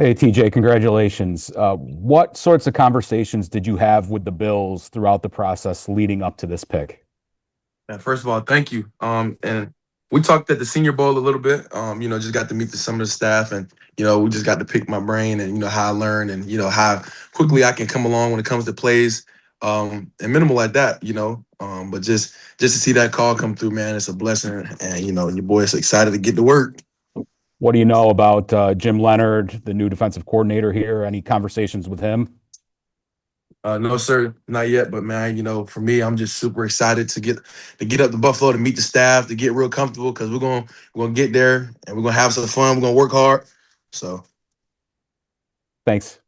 Hey, TJ, congratulations. What sorts of conversations did you have with the Bills throughout the process leading up to this pick? And first of all, thank you. And we talked at the Senior Bowl a little bit. Just got to meet some of the staff, and we just got to pick my brain and how I learn and how quickly I can come along when it comes to plays. And minimal like that. But just to see that call come through, man, it's a blessing. And your boy is excited to get to work. What do you know about Jim Leonard, the new defensive coordinator here? Any conversations with him? No, sir, not yet. But man, for me, I'm just super excited to get up to Buffalo to meet the staff, to get real comfortable because we're gonna get there and we're gonna have some fun. We're gonna work hard. So Thanks.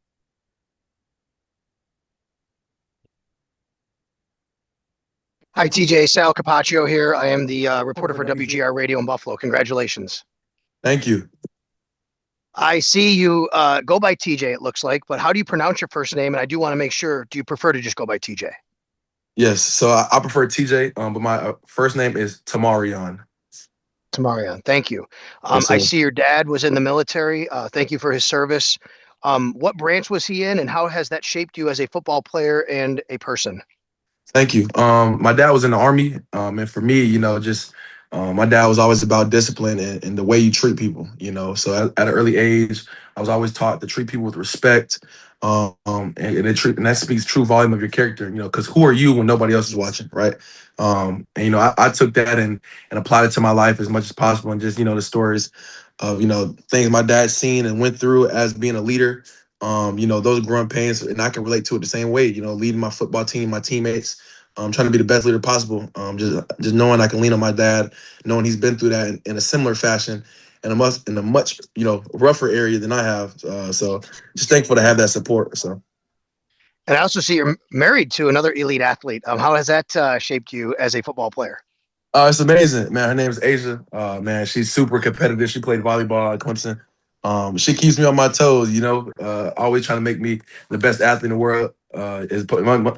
Hi, TJ. Sal Capaccio here. I am the reporter for WGR Radio in Buffalo. Congratulations. thank you. I see you go by TJ, it looks like, but how do you pronounce your first name? And I do want to make sure, do you prefer to just go by TJ? Yes, so I prefer TJ, but my first name is Tamarion. Tamarion, thank you. Yes, I sir. see your dad was in the military. Thank you for his service. What branch was he in, and how has that shaped you as a football player and a person? Thank you. My dad was in the Army, and for me, just my dad was always about discipline and the way you treat people. So at an early age, I was always taught to treat people with respect, and that speaks true volume of your character. Because who are you when nobody else is watching, right? And I took that and applied it to my life as much as possible, and just the stories of things my dad seen and went through as being a leader. Those growing pains, and I can relate to it the same way. Leading my football team, my teammates, trying to be the best leader possible. Just knowing I can lean on my dad, knowing he's been through that in a similar fashion, and in a much rougher area than I have. So just thankful to have that support. So And I also see you're married to another elite athlete. How has that shaped you as a football player? it's amazing, man. Her name is Asia. Man, she's super competitive. She played volleyball at Clemson. She keeps me on my toes. Always trying to make me the best athlete in the world as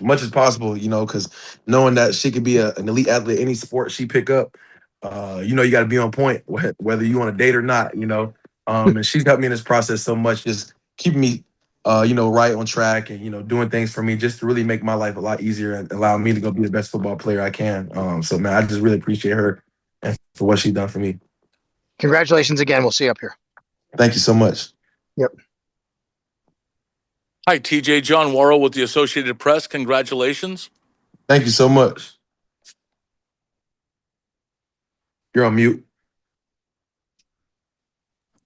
much as possible. Because knowing that she could be an elite athlete any sport she pick up, you got to be on point whether you want to date or not. And she's helped me in this process so much, just keeping me, right on track and doing things for me just to really make my life a lot easier and allow me to go be the best football player I can. So man, I just really appreciate her and for what she's done for me. Congratulations again. We'll see you up here. Thank you so much. Yep. Hi, TJ. John Worrell with the Associated Press. Congratulations. Thank you so much. You're on mute.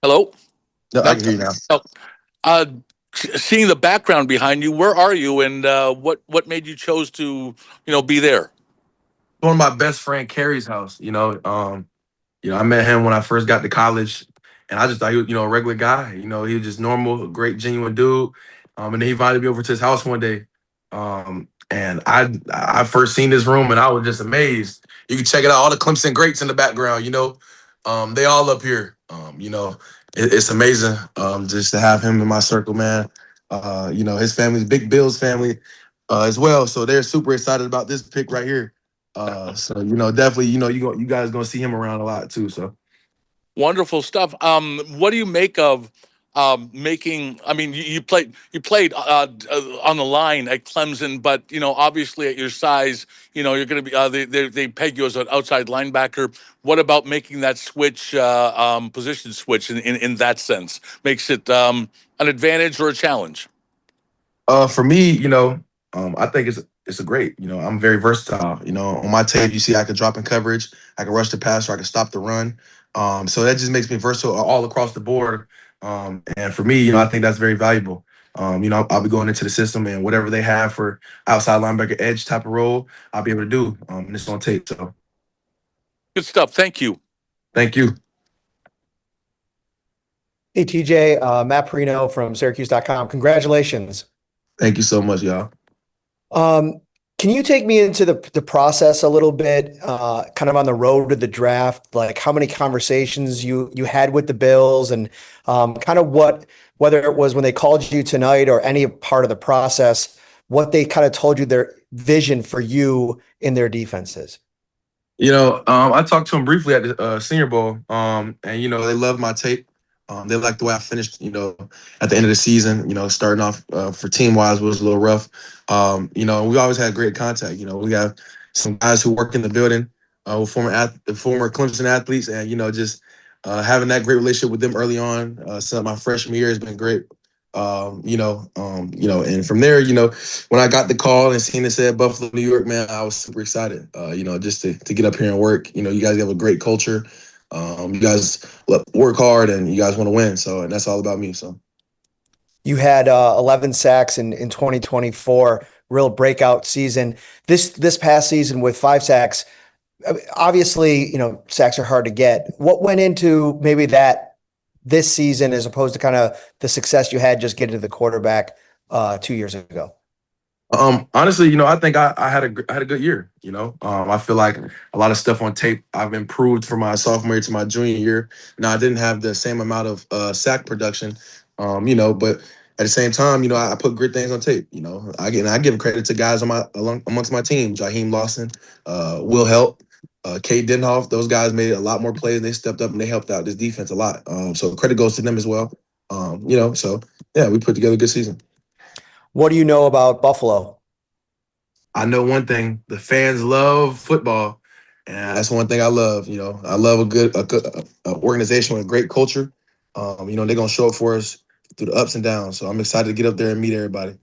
Hello. No, I can hear you now. Oh, uh, seeing the background behind you, where are you, and what made you chose to be there? One of my best friend Carrie's house. I met him when I first got to college, and I just thought he was, a regular guy. He was just normal, a great, genuine dude. And then he invited me over to his house one day. And I first seen this room, and I was just amazed. You can check it out, all the Clemson greats in the background. They all up here. It's amazing just to have him in my circle, man. His family's big Bills family as well, so they're super excited about this pick right here. So definitely, you guys gonna see him around a lot too. So Wonderful stuff. What do you make of making? I mean, you played on the line at Clemson, but obviously at your size, you're going to be. They peg you as an outside linebacker. What about making that switch, position switch in that sense? Makes it an advantage or a challenge? for me, I think it's a great. I'm very versatile. On my tape, you see I can drop in coverage, I can rush the passer, I can stop the run. So that just makes me versatile all across the board. And for me, I think that's very valuable. I'll be going into the system and whatever they have for outside linebacker edge type of role, I'll be able to do. And it's on tape. So Good stuff. Thank you. thank you. Hey, TJ, Matt Perino from Syracuse.com. Congratulations. Thank you so much, y'all. Can you take me into the process a little bit, kind of on the road to the draft, like how many conversations you had with the Bills and kind of whether it was when they called you tonight or any part of the process, what they kind of told you their vision for you in their defenses? I talked to them briefly at the Senior Bowl, and they loved my tape. They liked the way I finished, at the end of the season. Starting off for team wise was a little rough. We always had great contact. We have some guys who work in the building, former Clemson athletes, and just having that great relationship with them early on. So my freshman year has been great. And from there, when I got the call and seen it said Buffalo, New York, man, I was super excited. Just to get up here and work. You guys have a great culture. You guys work hard and you guys want to win. So, and that's all about me. So, You had 11 sacks in 2024, real breakout season. This past season with 5 sacks, obviously, sacks are hard to get. What went into maybe that this season as opposed to kind of the success you had just getting to the quarterback 2 years ago? Honestly, I think I had a good year. I feel like a lot of stuff on tape I've improved from my sophomore year to my junior year. Now I didn't have the same amount of sack production, but at the same time, I put great things on tape. I give credit to guys amongst my team, Jaheim Lawson, Will Help, Kate Denhoff. Those guys made a lot more plays. They stepped up and they helped out this defense a lot. So credit goes to them as well. So yeah, we put together a good season. What do you know about Buffalo? I know one thing: the fans love football, and that's one thing I love. I love a organization with a great culture. They're gonna show up for us through the ups and downs. So I'm excited to get up there and meet everybody.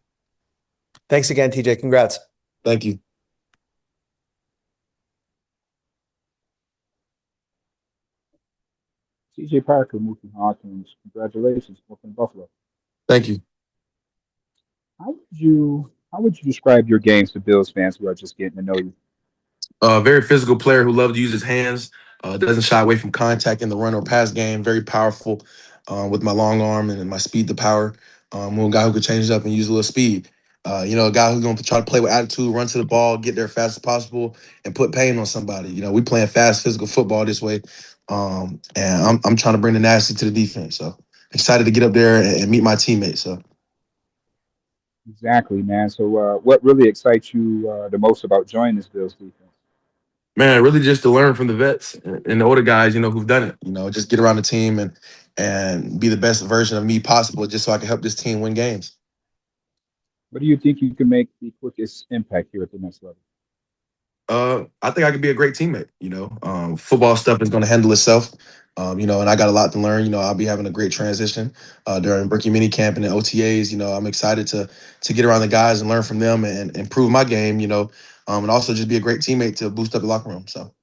Thanks again, TJ. Congrats. Thank you. TJ Parker moved from Hawkins. Congratulations, moved from Buffalo. Thank you. How would you describe your games to Bills fans who are just getting to know you? A very physical player who loves to use his hands. Doesn't shy away from contact in the run or pass game. Very powerful with my long arm and my speed to power. A guy who could change it up and use a little speed. A guy who's going to try to play with attitude, run to the ball, get there as fast as possible, and put pain on somebody. We playing fast, physical football this way, and I'm trying to bring the nasty to the defense. So excited to get up there and meet my teammates. So. Exactly, man. So, what really excites you the most about joining this Bills defense? Man, really just to learn from the vets and the older guys, who've done it. Just get around the team and be the best version of me possible, just so I can help this team win games. What do you think you can make the quickest impact here at the next level? I think I could be a great teammate. Football stuff is going to handle itself. And I got a lot to learn. I'll be having a great transition during rookie mini camp and the OTAs. I'm excited to get around the guys and learn from them and improve my game. And also just be a great teammate to boost up the locker room. So.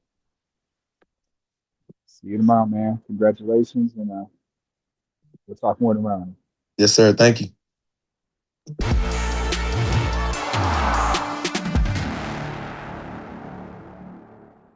See you tomorrow, man. Congratulations, and we'll talk more tomorrow. Yes, sir. Thank you.